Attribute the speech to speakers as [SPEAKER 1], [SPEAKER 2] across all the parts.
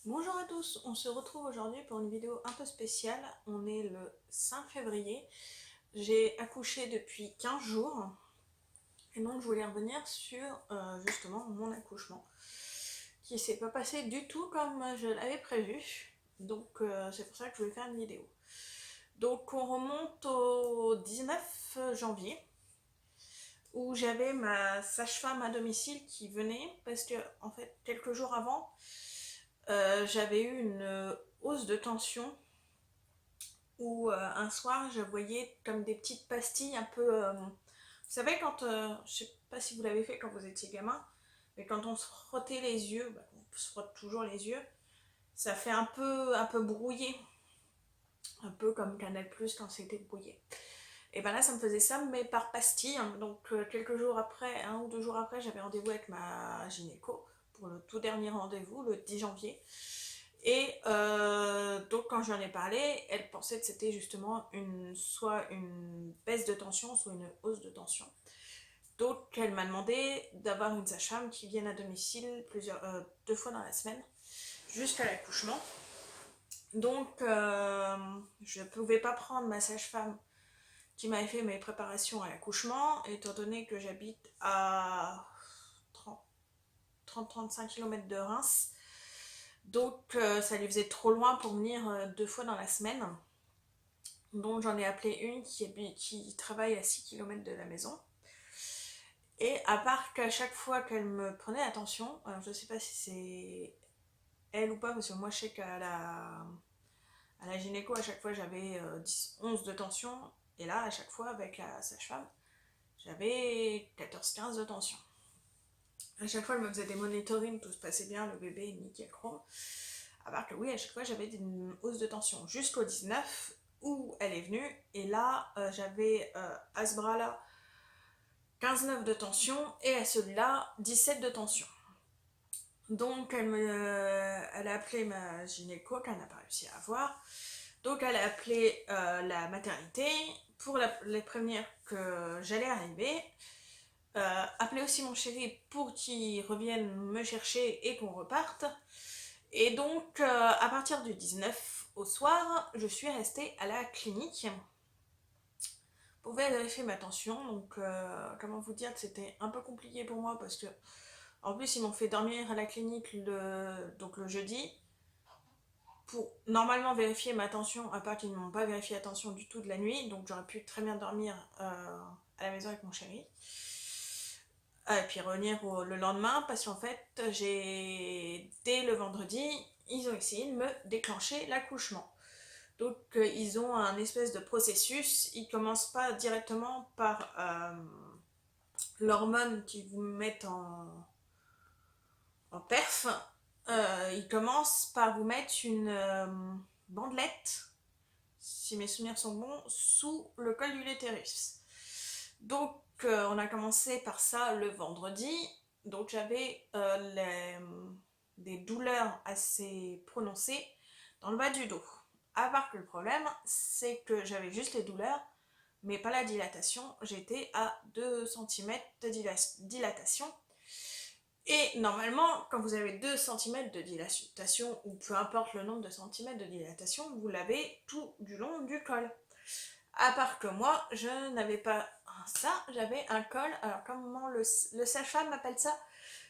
[SPEAKER 1] Bonjour à tous, on se retrouve aujourd'hui pour une vidéo un peu spéciale. On est le 5 février. J'ai accouché depuis 15 jours et donc je voulais revenir sur justement mon accouchement qui s'est pas passé du tout comme je l'avais prévu. Donc c'est pour ça que je voulais faire une vidéo. Donc on remonte au 19 janvier où j'avais ma sage-femme à domicile qui venait parce que en fait quelques jours avant j'avais eu une hausse de tension où un soir je voyais comme des petites pastilles un peu. Vous savez, quand. Je sais pas si vous l'avez fait quand vous étiez gamin, mais quand on se frottait les yeux, bah, on se frotte toujours les yeux, ça fait un peu brouillé. Un peu comme Canal Plus quand c'était brouillé. Et ben là, ça me faisait ça, mais par pastille. Donc, quelques jours après, un ou deux jours après, j'avais rendez-vous avec ma gynéco pour le tout dernier rendez-vous, le 10 janvier. Et donc quand je lui en ai parlé, elle pensait que c'était justement soit une baisse de tension, soit une hausse de tension. Donc elle m'a demandé d'avoir une sage-femme qui vienne à domicile deux fois dans la semaine, jusqu'à l'accouchement. Donc je ne pouvais pas prendre ma sage-femme qui m'avait fait mes préparations à l'accouchement, étant donné que j'habite à 30-35 km de Reims. Donc ça lui faisait trop loin pour venir deux fois dans la semaine. Donc j'en ai appelé une qui travaille à 6 km de la maison. Et à part qu'à chaque fois qu'elle me prenait attention, alors je sais pas si c'est elle ou pas, parce que moi je sais à la gynéco, à chaque fois j'avais 10, 11 de tension. Et là, à chaque fois avec la sage-femme, j'avais 14-15 de tension. À chaque fois, elle me faisait des monitorings, tout se passait bien, le bébé nickel chrome. À part que oui, à chaque fois, j'avais une hausse de tension jusqu'au 19 où elle est venue. Et là, j'avais à ce bras-là 15,9 de tension et à celui-là 17 de tension. Donc, elle a appelé ma gynéco qu'elle n'a pas réussi à avoir. Donc, elle a appelé la maternité pour les prévenir que j'allais arriver. Appeler aussi mon chéri pour qu'il revienne me chercher et qu'on reparte. Et donc, à partir du 19 au soir, je suis restée à la clinique pour vérifier ma tension. Donc, comment vous dire que c'était un peu compliqué pour moi parce que, en plus, ils m'ont fait dormir à la clinique donc le jeudi pour normalement vérifier ma tension, à part qu'ils ne m'ont pas vérifié la tension du tout de la nuit. Donc, j'aurais pu très bien dormir à la maison avec mon chéri. Et puis revenir le lendemain parce qu'en fait, dès le vendredi, ils ont essayé de me déclencher l'accouchement. Donc ils ont un espèce de processus, ils commencent pas directement par l'hormone qu'ils vous mettent en perf, ils commencent par vous mettre une bandelette, si mes souvenirs sont bons, sous le col du l'utérus. Donc on a commencé par ça le vendredi. Donc j'avais des douleurs assez prononcées dans le bas du dos. À part que le problème, c'est que j'avais juste les douleurs, mais pas la dilatation. J'étais à 2 cm de dilatation. Et normalement, quand vous avez 2 cm de dilatation, ou peu importe le nombre de centimètres de dilatation, vous l'avez tout du long du col. À part que moi, je n'avais pas ça, j'avais un col, alors comment le sage-femme appelle ça,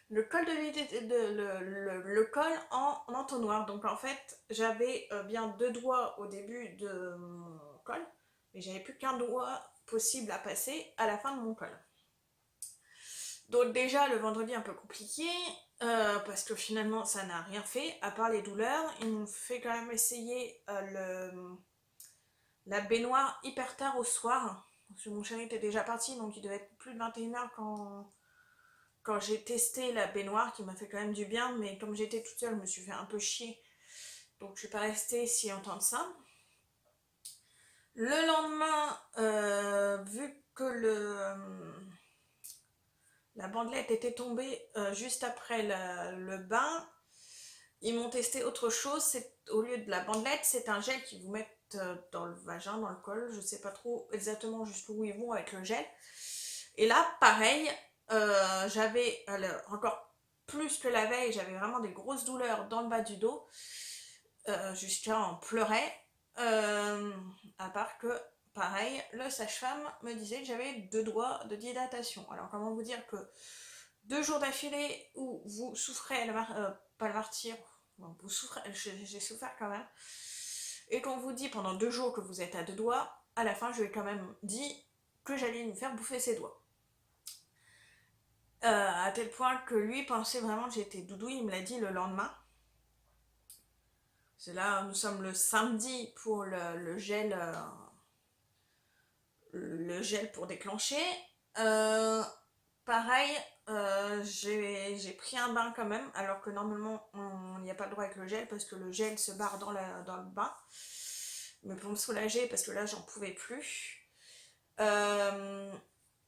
[SPEAKER 1] le col le col en entonnoir. Donc en fait, j'avais bien deux doigts au début de mon col, mais j'avais plus qu'un doigt possible à passer à la fin de mon col. Donc déjà le vendredi un peu compliqué, parce que finalement ça n'a rien fait, à part les douleurs. Ils m'ont fait quand même essayer la baignoire hyper tard au soir. Parce que mon chéri était déjà parti, donc il devait être plus de 21h quand j'ai testé la baignoire, qui m'a fait quand même du bien, mais comme j'étais toute seule, je me suis fait un peu chier. Donc je suis pas restée si longtemps de ça. Le lendemain, vu que la bandelette était tombée juste après le bain, ils m'ont testé autre chose. Au lieu de la bandelette, c'est un gel qu'ils vous mettent dans le vagin, dans le col. Je sais pas trop exactement jusqu'où ils vont avec le gel. Et là, pareil, j'avais encore plus que la veille, j'avais vraiment des grosses douleurs dans le bas du dos, jusqu'à en pleurer. À part que, pareil, le sage-femme me disait que j'avais 2 doigts de dilatation. Alors comment vous dire que 2 jours d'affilée où vous souffrez, pas le martyr, bon, vous souffrez, j'ai souffert quand même, et qu'on vous dit pendant 2 jours que vous êtes à 2 doigts, à la fin je lui ai quand même dit que j'allais lui faire bouffer ses doigts. À tel point que lui pensait vraiment que j'étais doudou, il me l'a dit le lendemain. C'est là, nous sommes le samedi pour le gel pour déclencher. Pareil, j'ai pris un bain quand même, alors que normalement on n'y a pas le droit avec le gel parce que le gel se barre dans le bain. Mais pour me soulager, parce que là j'en pouvais plus.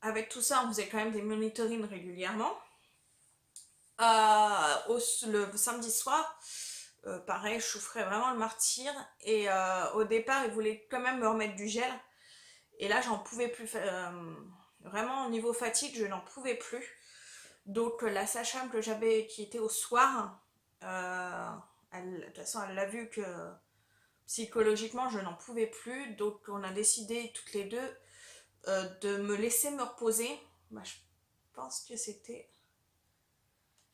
[SPEAKER 1] Avec tout ça, on faisait quand même des monitorings régulièrement. Le samedi soir, pareil, je souffrais vraiment le martyr. Et au départ, ils voulaient quand même me remettre du gel. Et là, j'en pouvais plus. Vraiment, au niveau fatigue, je n'en pouvais plus. Donc, la sage-femme que j'avais, qui était au soir, de toute façon, elle l'a vu que psychologiquement, je n'en pouvais plus. Donc, on a décidé toutes les deux de me laisser me reposer. Bah, je pense que c'était...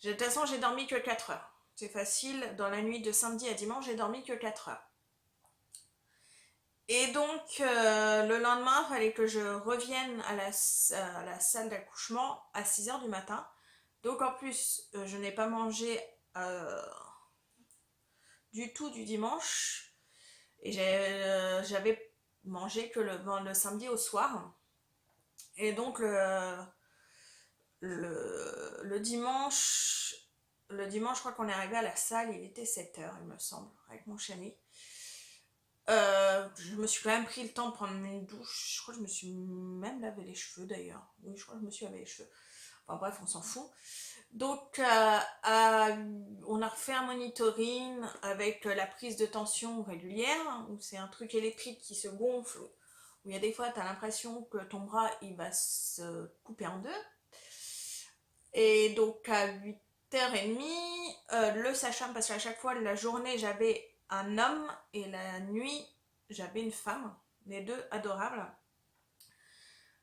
[SPEAKER 1] De toute façon, j'ai dormi que 4 heures. C'est facile, dans la nuit de samedi à dimanche, j'ai dormi que 4 heures. Et donc, le lendemain, il fallait que je revienne à la salle d'accouchement à 6 heures du matin. Donc, en plus, je n'ai pas mangé du tout du dimanche. Et j'avais mangé que le samedi au soir. Et donc, le dimanche, je crois qu'on est arrivé à la salle, il était 7 heures, il me semble, avec mon chéri. Je me suis quand même pris le temps de prendre une douche. Je crois que je me suis même lavé les cheveux d'ailleurs. Oui, je crois que je me suis lavé les cheveux. Enfin bref, on s'en fout. Donc, on a refait un monitoring avec la prise de tension régulière, où c'est un truc électrique qui se gonfle, où il y a des fois, tu as l'impression que ton bras, il va se couper en deux. Et donc, à 8h30, le sage-femme, parce qu'à chaque fois, la journée, j'avais un homme et la nuit, j'avais une femme, les deux adorables.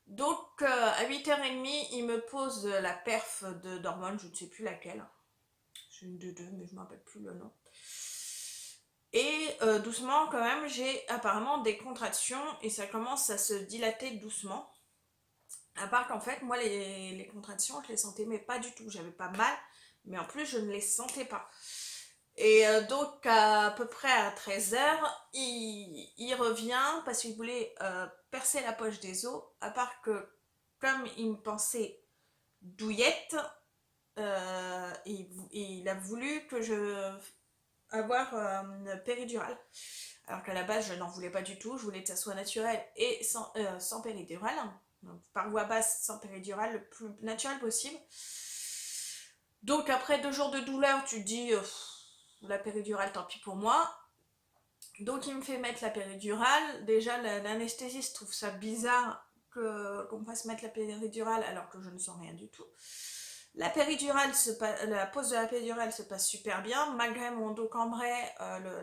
[SPEAKER 1] Donc, à 8h30, il me pose la perf d'hormones, je ne sais plus laquelle. C'est une de deux, mais je ne me rappelle plus le nom. Et doucement, quand même, j'ai apparemment des contractions et ça commence à se dilater doucement. À part qu'en fait, moi, les contractions, je les sentais, mais pas du tout. J'avais pas mal, mais en plus, je ne les sentais pas. Et donc, à peu près à 13h, il revient parce qu'il voulait percer la poche des os. À part que, comme il me pensait douillette, il a voulu que je avoir une péridurale. Alors qu'à la base, je n'en voulais pas du tout. Je voulais que ça soit naturel et sans péridurale. Donc, par voie basse, sans péridurale, le plus naturel possible. Donc, après 2 jours de douleur, tu te dis la péridurale, tant pis pour moi. Donc, il me fait mettre la péridurale. Déjà, l'anesthésiste trouve ça bizarre qu'on me fasse mettre la péridurale alors que je ne sens rien du tout. La pose de la péridurale se passe super bien. Malgré mon dos cambré,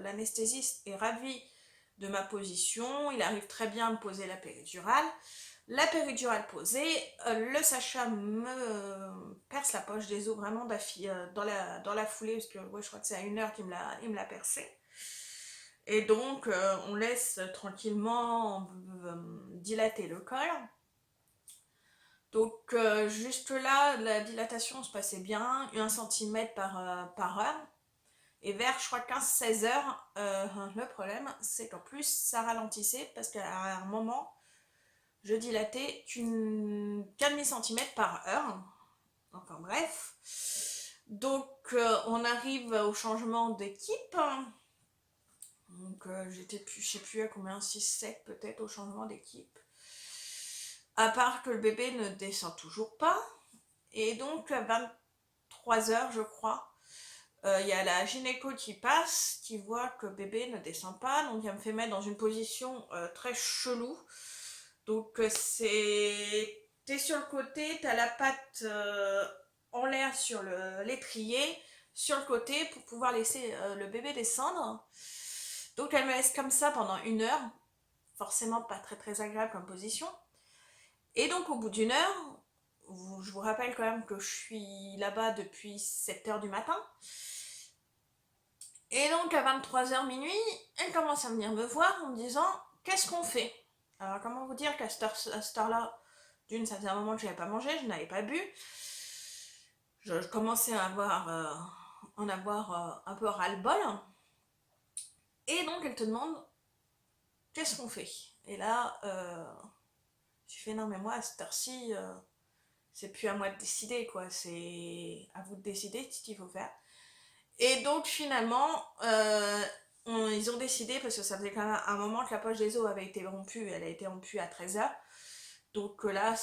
[SPEAKER 1] l'anesthésiste est ravi de ma position. Il arrive très bien à me poser la péridurale. La péridurale posée, le sage-femme me perce la poche des os vraiment dans la foulée, parce que ouais, je crois que c'est à 1 heure qu'il me l'a percé. Et donc, on laisse tranquillement dilater le col. Donc, juste là, la dilatation se passait bien, 1 cm par heure. Et vers, je crois, 15-16 heures, le problème, c'est qu'en plus, ça ralentissait parce qu'à un moment, je dilatais qu'un demi-centimètre par heure. Enfin bref. Donc, on arrive au changement d'équipe. Donc, j'étais plus, je sais plus à combien, 6-7 peut-être au changement d'équipe. À part que le bébé ne descend toujours pas. Et donc, à 23h, je crois, il y a la gynéco qui passe, qui voit que bébé ne descend pas. Donc, elle me fait mettre dans une position très chelou. Donc, t'es sur le côté, t'as la patte en l'air sur l'étrier, sur le côté, pour pouvoir laisser le bébé descendre. Donc elle me laisse comme ça pendant 1 heure, forcément pas très très agréable comme position. Et donc au bout d'1 heure, je vous rappelle quand même que je suis là-bas depuis 7 heures du matin. Et donc à 23 heures minuit, elle commence à venir me voir en me disant qu'est-ce qu'on fait. Alors comment vous dire qu'à cette heure-là, d'une, ça faisait un moment que je n'avais pas mangé, je n'avais pas bu. Je commençais à en avoir un peu ras-le-bol. Et donc elle te demande qu'est-ce qu'on fait. Et là, tu fais non mais moi à cette heure-ci, c'est plus à moi de décider quoi, c'est à vous de décider ce qu'il faut faire. Et donc finalement, ils ont décidé, parce que ça faisait quand même un moment que la poche des os avait été rompue, elle a été rompue à 13 heures. Donc là,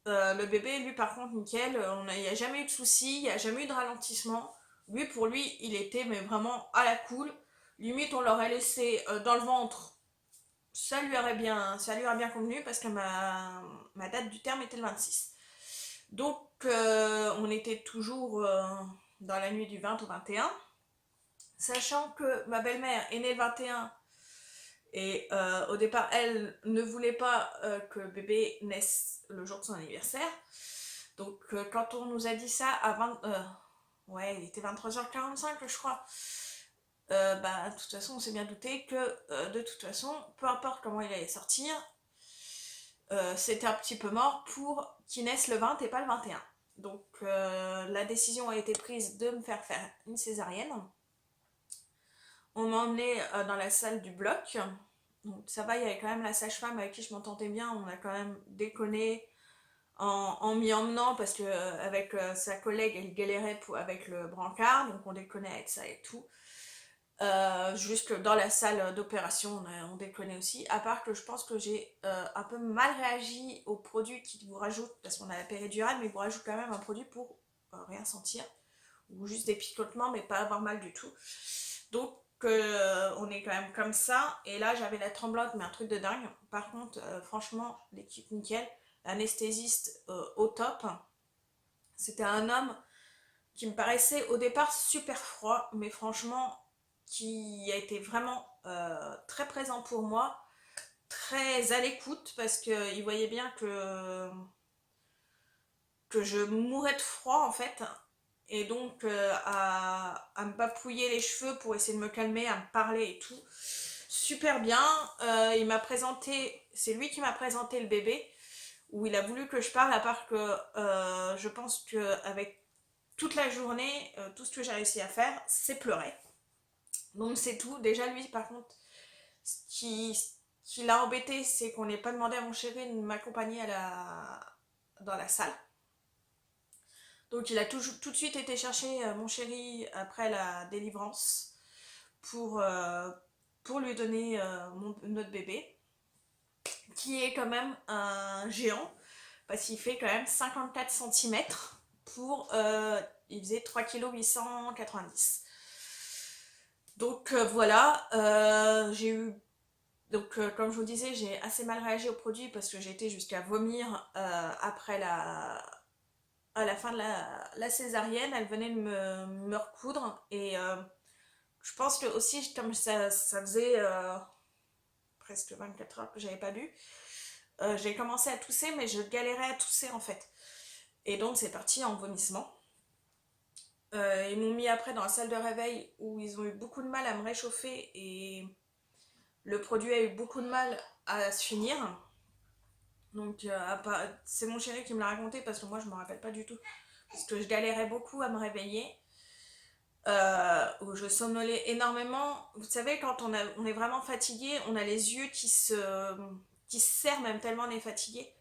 [SPEAKER 1] le bébé, lui par contre, nickel, il n'y a jamais eu de soucis, il n'y a jamais eu de ralentissement. Lui, pour lui, il était mais vraiment à la cool. Limite, on l'aurait laissé dans le ventre, ça lui aurait bien convenu parce que ma date du terme était le 26. Donc, on était toujours dans la nuit du 20 au 21. Sachant que ma belle-mère est née le 21 et au départ, elle ne voulait pas que le bébé naisse le jour de son anniversaire. Donc, quand on nous a dit ça à 20... ouais, il était 23h45, je crois. Bah, de toute façon, on s'est bien douté que, de toute façon, peu importe comment il allait sortir, c'était un petit peu mort pour qu'il naisse le 20 et pas le 21. Donc, la décision a été prise de me faire une césarienne. On m'a emmené dans la salle du bloc. Donc ça va, il y avait quand même la sage-femme avec qui je m'entendais bien. On a quand même déconné en m'y emmenant parce que avec sa collègue, elle galérait avec le brancard. Donc on déconnait avec ça et tout. Juste dans la salle d'opération, on déconnait aussi. À part que je pense que j'ai un peu mal réagi aux produits qu'ils vous rajoutent, parce qu'on a la péridurale, mais ils vous rajoutent quand même un produit pour rien sentir. Ou juste des picotements, mais pas avoir mal du tout. Donc on est quand même comme ça. Et là, j'avais la tremblote, mais un truc de dingue. Par contre, franchement, l'équipe nickel. L'anesthésiste au top. C'était un homme qui me paraissait au départ super froid, mais franchement, qui a été vraiment très présent pour moi, très à l'écoute, parce qu'il voyait bien que je mourais de froid en fait. Et donc à me papouiller les cheveux pour essayer de me calmer, à me parler et tout. Super bien. Il m'a présenté, c'est lui qui m'a présenté le bébé, où il a voulu que je parle, à part que je pense qu'avec toute la journée, tout ce que j'ai réussi à faire, c'est pleurer. Donc c'est tout. Déjà lui par contre, ce qui l'a embêté, c'est qu'on n'ait pas demandé à mon chéri de m'accompagner dans la salle. Donc il a tout de suite été chercher mon chéri après la délivrance pour, euh, pour lui donner notre bébé, qui est quand même un géant, parce qu'il fait quand même 54 cm pour... il faisait 3,890 kg. Donc voilà, j'ai eu... Donc comme je vous disais, j'ai assez mal réagi au produit parce que j'ai été jusqu'à vomir après à la fin de la césarienne. Elle venait de me recoudre et je pense que aussi, comme ça faisait presque 24 heures que j'avais pas bu, j'ai commencé à tousser, mais je galérais à tousser en fait. Et donc c'est parti en vomissement. Ils m'ont mis après dans la salle de réveil où ils ont eu beaucoup de mal à me réchauffer et le produit a eu beaucoup de mal à se finir. Donc c'est mon chéri qui me l'a raconté parce que moi je me rappelle pas du tout. Parce que je galérais beaucoup à me réveiller. Où je somnolais énormément. Vous savez, quand on est vraiment fatigué, on a les yeux qui se serrent même tellement on est fatigué.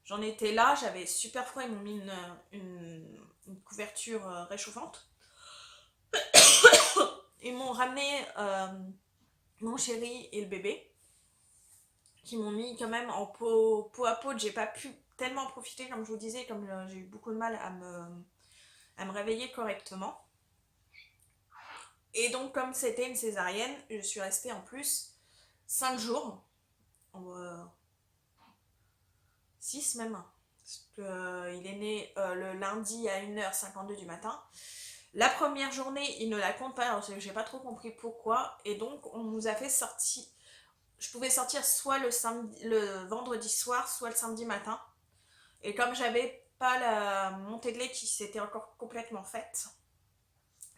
[SPEAKER 1] J'en étais là, j'avais super froid, ils m'ont mis une couverture réchauffante. Ils m'ont ramené mon chéri et le bébé, qui m'ont mis quand même en peau à peau. J'ai pas pu tellement profiter, comme je vous disais, comme j'ai eu beaucoup de mal à me réveiller correctement. Et donc, comme c'était une césarienne, je suis restée en plus 5 jours, 6 même, Il est né le lundi à 1h52 du matin. La première journée, il ne la compte pas, alors j'ai pas trop compris pourquoi. Et donc, on nous a fait sortir. Je pouvais sortir soit le vendredi soir, soit le samedi matin. Et comme j'avais pas la montée de lait qui s'était encore complètement faite,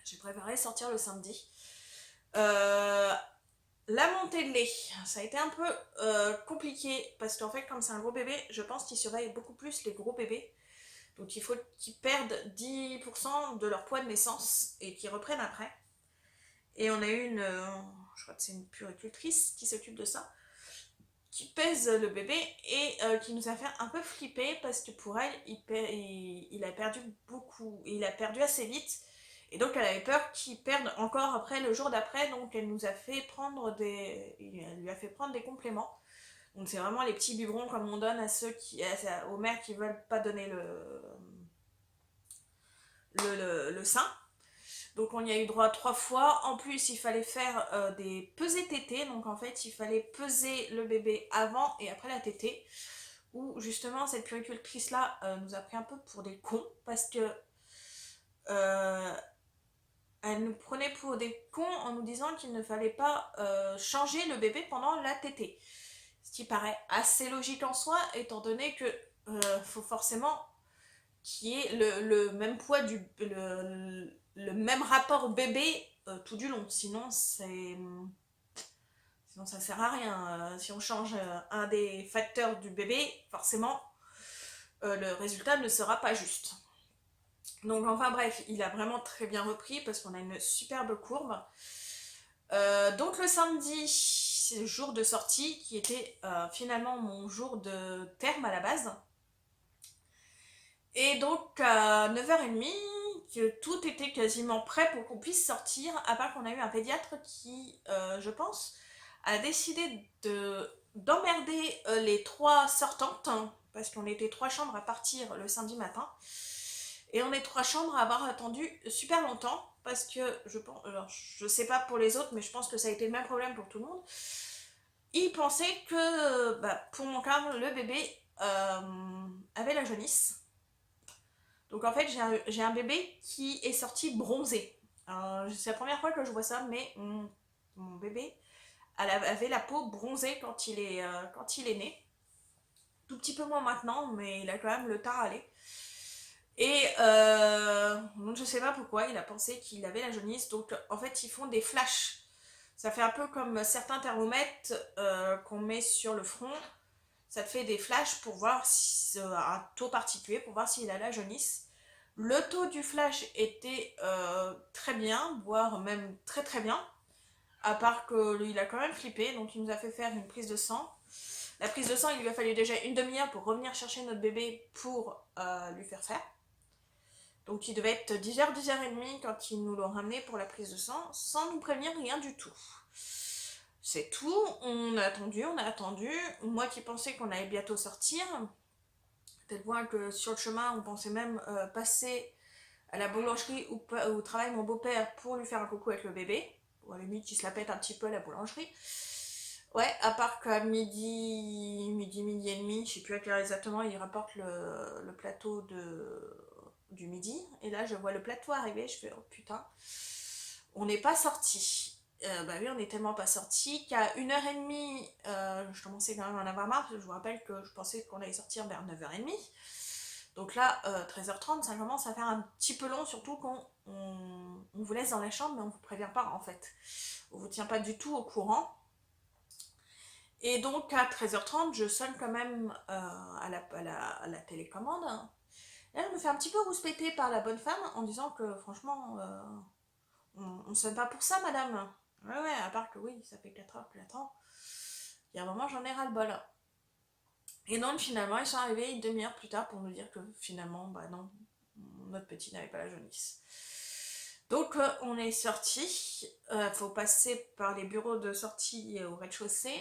[SPEAKER 1] j'ai préféré sortir le samedi. Euh, la montée de lait, ça a été un peu compliqué parce qu'en fait, comme c'est un gros bébé, je pense qu'il surveille beaucoup plus les gros bébés. Donc il faut qu'ils perdent 10% de leur poids de naissance et qu'ils reprennent après. Et on a eu je crois que c'est une puéricultrice qui s'occupe de ça, qui pèse le bébé et qui nous a fait un peu flipper parce que pour elle, il a perdu beaucoup, il a perdu assez vite. Et donc elle avait peur qu'il perde encore après le jour d'après, donc elle nous a fait elle lui a fait prendre des compléments. Donc c'est vraiment les petits biberons comme on donne aux mères qui veulent pas donner le sein. Donc on y a eu droit 3 fois. En plus, il fallait faire des pesées tétées. Donc en fait, il fallait peser le bébé avant et après la tétée. Où justement, cette puéricultrice-là nous a pris un peu pour des cons. Parce que elle nous prenait pour des cons en nous disant qu'il ne fallait pas changer le bébé pendant la tétée. Ce qui paraît assez logique en soi, étant donné que faut forcément qu'il y ait le même poids le même rapport bébé tout du long. Sinon ça sert à rien. Si on change un des facteurs du bébé, forcément le résultat ne sera pas juste. Donc enfin bref, il a vraiment très bien repris parce qu'on a une superbe courbe. Donc le samedi, c'est le jour de sortie qui était finalement mon jour de terme à la base. Et donc à 9h30, que tout était quasiment prêt pour qu'on puisse sortir, à part qu'on a eu un pédiatre qui, je pense, a décidé d'emmerder les 3 sortantes, hein, parce qu'on était 3 chambres à partir le samedi matin. Et on est 3 chambres à avoir attendu super longtemps, parce que alors je sais pas pour les autres, mais je pense que ça a été le même problème pour tout le monde. Ils pensaient que, pour mon cas, le bébé avait la jaunisse. Donc en fait, j'ai un bébé qui est sorti bronzé. C'est la première fois que je vois ça, mais mon bébé avait la peau bronzée quand quand il est né. Tout petit peu moins maintenant, mais il a quand même le teint râlé. Et donc je sais pas pourquoi, il a pensé qu'il avait la jaunisse. Donc en fait, ils font des flashs. Ça fait un peu comme certains thermomètres qu'on met sur le front. Ça te fait des flashs pour voir si, un taux particulier, pour voir s'il a la jaunisse. Le taux du flash était très bien, voire même très très bien. À part qu'il a quand même flippé, donc il nous a fait faire une prise de sang. La prise de sang, il lui a fallu déjà une demi-heure pour revenir chercher notre bébé pour lui faire faire. Donc il devait être 10h, 10h30 quand ils nous l'ont ramené pour la prise de sang, sans nous prévenir rien du tout. C'est tout, on a attendu, on a attendu. Moi qui pensais qu'on allait bientôt sortir, tel point que sur le chemin, on pensait même passer à la boulangerie où travaille mon beau-père pour lui faire un coucou avec le bébé. Ou à la limite, il se la pète un petit peu à la boulangerie. Ouais, à part qu'à midi et demi, je sais plus à quelle heure exactement, il rapporte le plateau du midi. Et là, je vois le plateau arriver, je fais oh putain, on n'est pas sorti. Bah oui, on n'est tellement pas sorti qu'à 1h30, je commençais quand même à en avoir marre. Je vous rappelle que je pensais qu'on allait sortir vers 9h30. Donc là, 13h30, ça commence à faire un petit peu long, surtout quand on vous laisse dans la chambre, mais on vous prévient pas en fait. On vous tient pas du tout au courant. Et donc à 13h30, je sonne quand même à la télécommande. Et là, je me fais un petit peu rouspéter par la bonne femme en disant que franchement, on sonne pas pour ça, madame. Ouais, à part que oui, ça fait 4 heures que j'attends. Il y a un moment, j'en ai ras-le-bol. Et donc finalement, ils sont arrivés une demi-heure plus tard pour nous dire que finalement, bah non, notre petit n'avait pas la jaunisse. Donc on est sorti. Faut passer par les bureaux de sortie au rez-de-chaussée.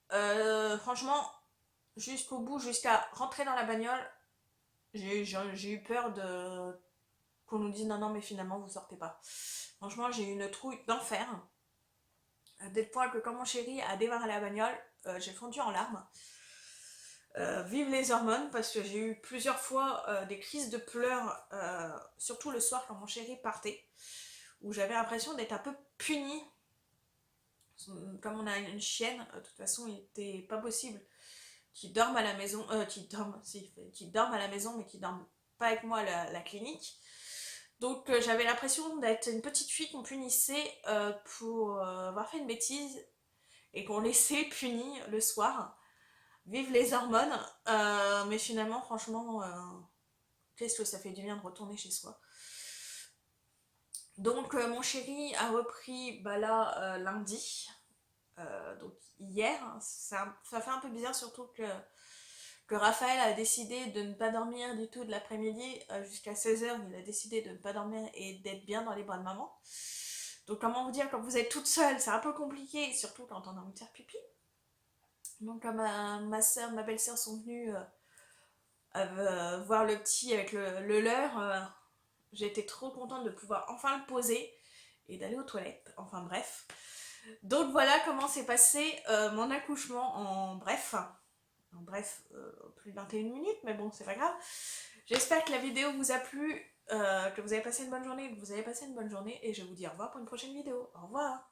[SPEAKER 1] Franchement, jusqu'au bout, jusqu'à rentrer dans la bagnole, j'ai eu peur qu'on nous dise non, non, mais finalement, vous sortez pas. Franchement, j'ai eu une trouille d'enfer. Dès le point que quand mon chéri a démarré la bagnole, j'ai fondu en larmes. Vive les hormones, parce que j'ai eu plusieurs fois des crises de pleurs, surtout le soir quand mon chéri partait, où j'avais l'impression d'être un peu punie. Comme on a une chienne, de toute façon, il n'était pas possible qu'ils dorment à la maison, qu'ils dorment à la maison, mais qu'ils dorment pas avec moi à la clinique. Donc j'avais l'impression d'être une petite fille qu'on punissait pour avoir fait une bêtise et qu'on laissait punie le soir. Vive les hormones. Mais finalement, franchement, qu'est-ce que ça fait du bien de retourner chez soi. Donc mon chéri a repris bah là lundi. Donc hier, ça fait un peu bizarre surtout que Raphaël a décidé de ne pas dormir du tout de l'après-midi jusqu'à 16h. Il a décidé de ne pas dormir et d'être bien dans les bras de maman. Donc comment vous dire, quand vous êtes toute seule, c'est un peu compliqué, surtout quand on a envie de faire pipi. Donc quand ma soeur, ma belle-sœur sont venues voir le petit avec le leur, j'ai été trop contente de pouvoir enfin le poser et d'aller aux toilettes. Enfin bref. Donc voilà comment s'est passé mon accouchement en bref. En bref, plus de 21 minutes, mais bon, c'est pas grave. J'espère que la vidéo vous a plu, que vous avez passé une bonne journée, que vous avez passé une bonne journée, et je vous dis au revoir pour une prochaine vidéo. Au revoir!